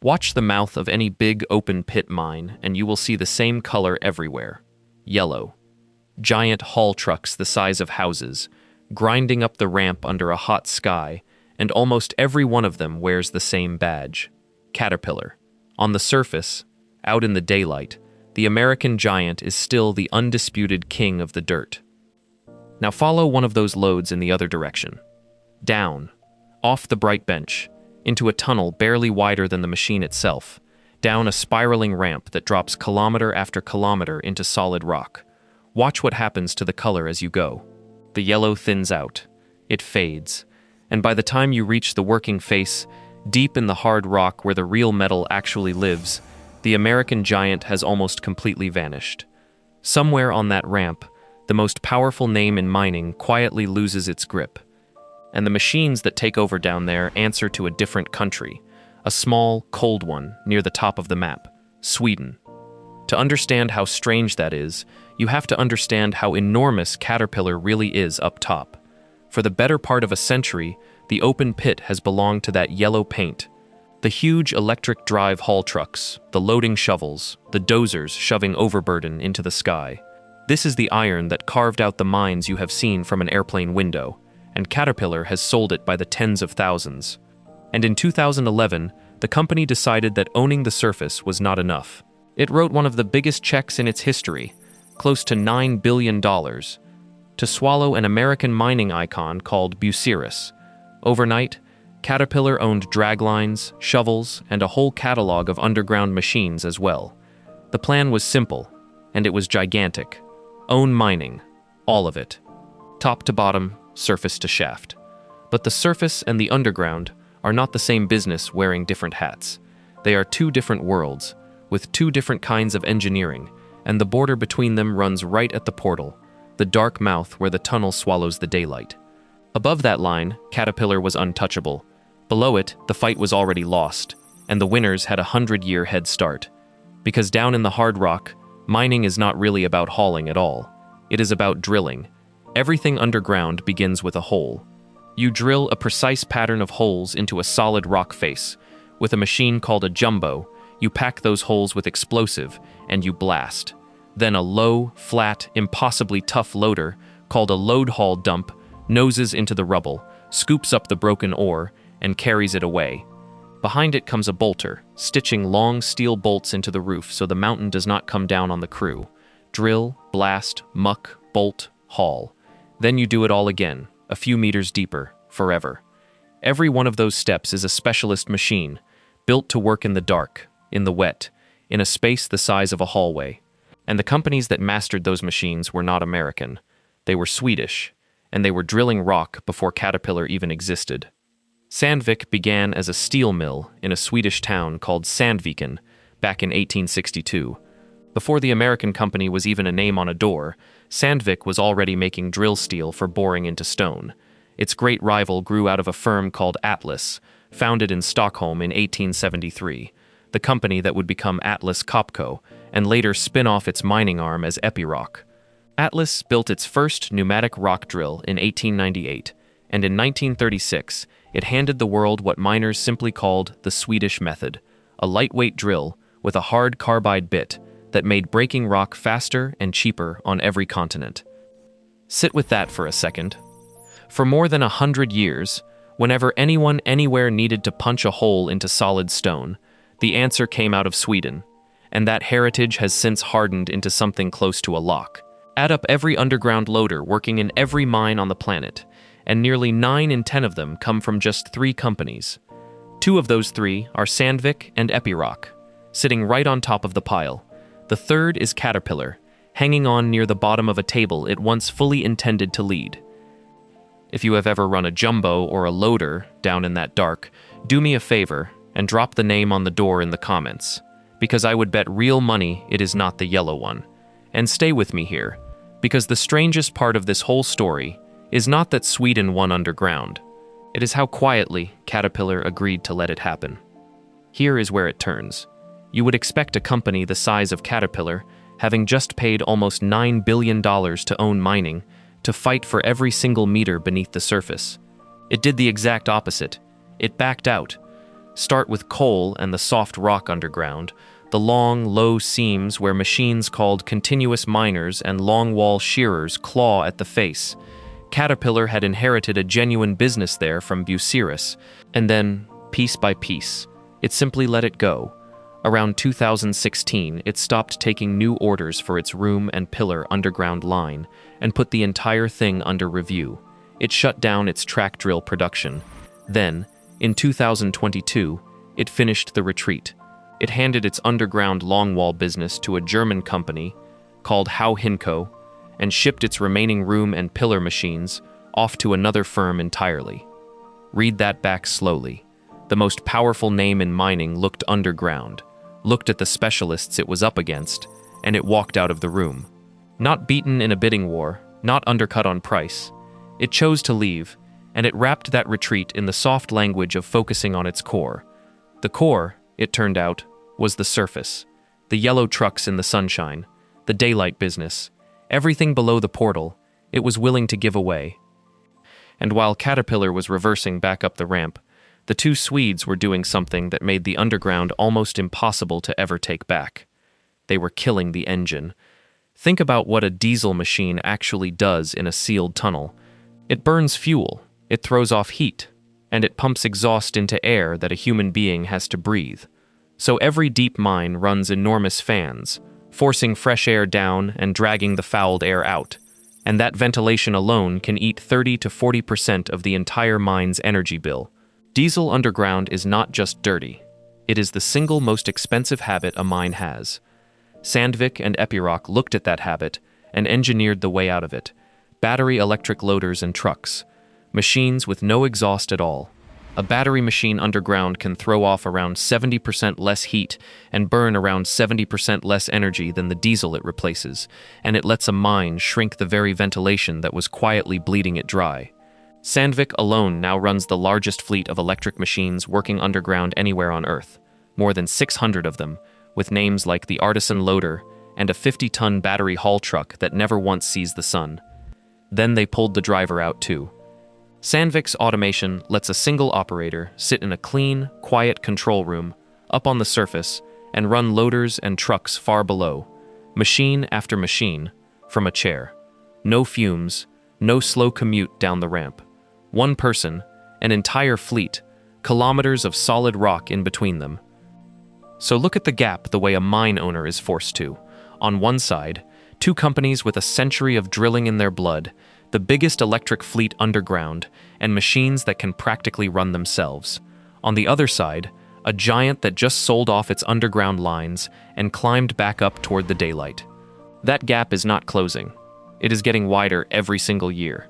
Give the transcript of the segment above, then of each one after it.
Watch the mouth of any big open pit mine and you will see the same color everywhere. Yellow. Giant haul trucks the size of houses, grinding up the ramp under a hot sky, and almost every one of them wears the same badge. Caterpillar. On the surface, out in the daylight, the American giant is still the undisputed king of the dirt. Now follow one of those loads in the other direction. Down, off the bright bench, into a tunnel barely wider than the machine itself, down a spiraling ramp that drops kilometer after kilometer into solid rock. Watch what happens to the color as you go. The yellow thins out, it fades, and by the time you reach the working face, deep in the hard rock where the real metal actually lives, the American giant has almost completely vanished. Somewhere on that ramp, the most powerful name in mining quietly loses its grip. And the machines that take over down there answer to a different country, a small, cold one near the top of the map, Sweden. To understand how strange that is, you have to understand how enormous Caterpillar really is up top. For the better part of a century, the open pit has belonged to that yellow paint. The huge electric drive haul trucks, the loading shovels, the dozers shoving overburden into the sky. This is the iron that carved out the mines you have seen from an airplane window, and Caterpillar has sold it by the tens of thousands. And in 2011, the company decided that owning the surface was not enough. It wrote one of the biggest checks in its history, close to $9 billion, to swallow an American mining icon called Bucyrus. Overnight, Caterpillar owned draglines, shovels, and a whole catalog of underground machines as well. The plan was simple, and it was gigantic. Own mining, all of it. Top to bottom, surface to shaft. But the surface and the underground are not the same business wearing different hats. They are two different worlds, with two different kinds of engineering, and the border between them runs right at the portal, the dark mouth where the tunnel swallows the daylight. Above that line, Caterpillar was untouchable. Below it, the fight was already lost, and the winners had a 100-year head start. Because down in the hard rock, mining is not really about hauling at all. It is about drilling. Everything underground begins with a hole. You drill a precise pattern of holes into a solid rock face. With a machine called a jumbo, you pack those holes with explosive, and you blast. Then a low, flat, impossibly tough loader, called a load haul dump, noses into the rubble, scoops up the broken ore, and carries it away. Behind it comes a bolter, stitching long steel bolts into the roof so the mountain does not come down on the crew. Drill, blast, muck, bolt, haul. Then you do it all again, a few meters deeper, forever. Every one of those steps is a specialist machine, built to work in the dark, in the wet, in a space the size of a hallway. And the companies that mastered those machines were not American. They were Swedish, and they were drilling rock before Caterpillar even existed. Sandvik began as a steel mill in a Swedish town called Sandviken back in 1862. Before the American company was even a name on a door, Sandvik was already making drill steel for boring into stone. Its great rival grew out of a firm called Atlas, founded in Stockholm in 1873, the company that would become Atlas Copco and later spin off its mining arm as Epiroc. Atlas built its first pneumatic rock drill in 1898, and in 1936, it handed the world what miners simply called the Swedish method, a lightweight drill with a hard carbide bit that made breaking rock faster and cheaper on every continent. Sit with that for a second. For more than 100 years, whenever anyone anywhere needed to punch a hole into solid stone, the answer came out of Sweden, and that heritage has since hardened into something close to a lock. Add up every underground loader working in every mine on the planet, and nearly 9 in 10 of them come from just 3 companies. 2 of those 3 are Sandvik and Epiroc, sitting right on top of the pile. The third is Caterpillar, hanging on near the bottom of a table it once fully intended to lead. If you have ever run a jumbo or a loader down in that dark, do me a favor and drop the name on the door in the comments, because I would bet real money it is not the yellow one. And stay with me here, because the strangest part of this whole story is not that Sweden won underground. It is how quietly Caterpillar agreed to let it happen. Here is where it turns. You would expect a company the size of Caterpillar, having just paid almost $9 billion to own mining, to fight for every single meter beneath the surface. It did the exact opposite. It backed out. Start with coal and the soft rock underground, the long, low seams where machines called continuous miners and long-wall shearers claw at the face. Caterpillar had inherited a genuine business there from Bucyrus, and then, piece by piece, it simply let it go. Around 2016, it stopped taking new orders for its room and pillar underground line and put the entire thing under review. It shut down its track drill production. Then, in 2022, it finished the retreat. It handed its underground longwall business to a German company called Hau Hinco and shipped its remaining room and pillar machines off to another firm entirely. Read that back slowly. The most powerful name in mining looked underground, looked at the specialists it was up against, and it walked out of the room. Not beaten in a bidding war, not undercut on price. It chose to leave, and it wrapped that retreat in the soft language of focusing on its core. The core, it turned out, was the surface. The yellow trucks in the sunshine, the daylight business, everything below the portal, it was willing to give away. And while Caterpillar was reversing back up the ramp, the two Swedes were doing something that made the underground almost impossible to ever take back. They were killing the engine. Think about what a diesel machine actually does in a sealed tunnel. It burns fuel, it throws off heat, and it pumps exhaust into air that a human being has to breathe. So every deep mine runs enormous fans, forcing fresh air down and dragging the fouled air out. And that ventilation alone can eat 30 to 40% of the entire mine's energy bill. Diesel underground is not just dirty. It is the single most expensive habit a mine has. Sandvik and Epiroc looked at that habit and engineered the way out of it. Battery electric loaders and trucks. Machines with no exhaust at all. A battery machine underground can throw off around 70% less heat and burn around 70% less energy than the diesel it replaces, and it lets a mine shrink the very ventilation that was quietly bleeding it dry. Sandvik alone now runs the largest fleet of electric machines working underground anywhere on Earth, more than 600 of them, with names like the Artisan Loader and a 50-ton battery haul truck that never once sees the sun. Then they pulled the driver out too. Sandvik's automation lets a single operator sit in a clean, quiet control room, up on the surface, and run loaders and trucks far below, machine after machine, from a chair. No fumes, no slow commute down the ramp. One person, an entire fleet, kilometers of solid rock in between them. So look at the gap the way a mine owner is forced to. On one side, two companies with a century of drilling in their blood, the biggest electric fleet underground, and machines that can practically run themselves. On the other side, a giant that just sold off its underground lines and climbed back up toward the daylight. That gap is not closing. It is getting wider every single year.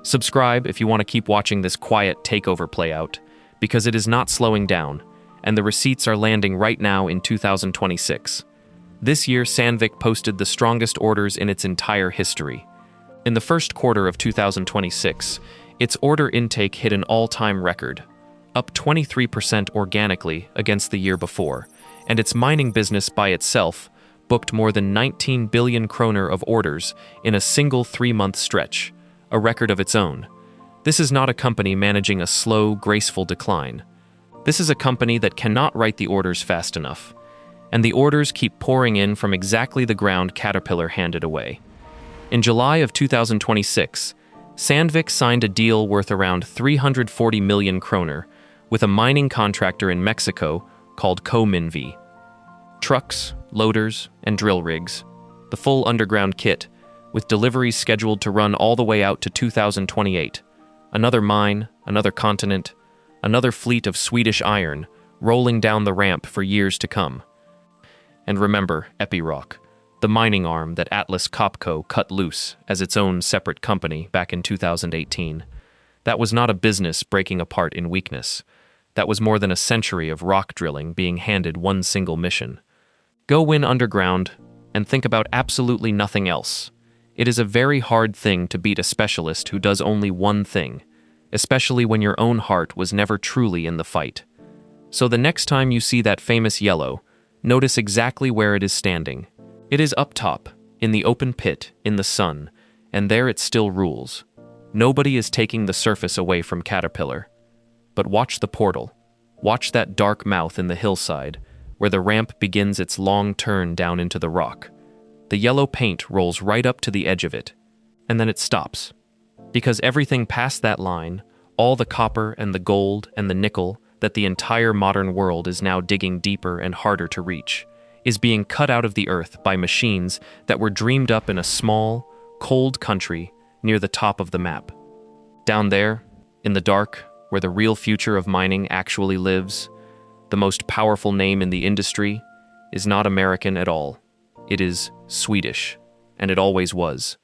Subscribe if you want to keep watching this quiet takeover play out, because it is not slowing down, and the receipts are landing right now in 2026. This year, Sandvik posted the strongest orders in its entire history. In the first quarter of 2026, its order intake hit an all-time record, up 23% organically against the year before, and its mining business by itself booked more than 19 billion kroner of orders in a single 3-month stretch, a record of its own. This is not a company managing a slow, graceful decline. This is a company that cannot write the orders fast enough, and the orders keep pouring in from exactly the ground Caterpillar handed away. In July of 2026, Sandvik signed a deal worth around 340 million kroner with a mining contractor in Mexico called Cominvi. Trucks, loaders, and drill rigs, the full underground kit, with deliveries scheduled to run all the way out to 2028. Another mine, another continent, another fleet of Swedish iron rolling down the ramp for years to come. And remember Epiroc, the mining arm that Atlas Copco cut loose as its own separate company back in 2018. That was not a business breaking apart in weakness. That was more than a century of rock drilling being handed one single mission. Go win underground and think about absolutely nothing else. It is a very hard thing to beat a specialist who does only one thing, especially when your own heart was never truly in the fight. So the next time you see that famous yellow, notice exactly where it is standing. It is up top, in the open pit, in the sun, and there it still rules. Nobody is taking the surface away from Caterpillar. But watch the portal. Watch that dark mouth in the hillside, where the ramp begins its long turn down into the rock. The yellow paint rolls right up to the edge of it, and then it stops. Because everything past that line, all the copper and the gold and the nickel that the entire modern world is now digging deeper and harder to reach, is being cut out of the earth by machines that were dreamed up in a small, cold country near the top of the map. Down there, in the dark, where the real future of mining actually lives, the most powerful name in the industry is not American at all. It is Swedish, and it always was.